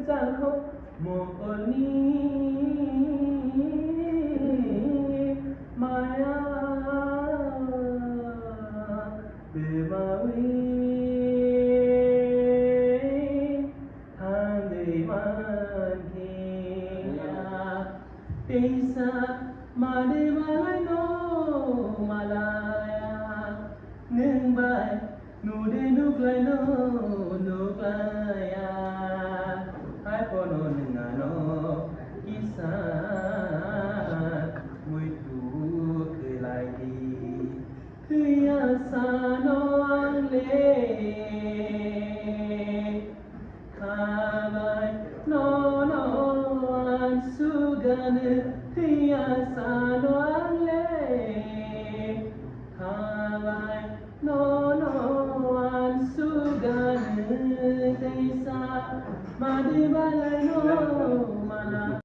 चाहो मोकनी माया bebawi hande mankiya teisa mane malai no malaya nung bai nu de nuklai no nuklaya hai pono ningano kisa mui tu kelai di Hiya sano le Kawai no no an sugane Hiya sano le Kawai no no an sugane Desa madibalai no mana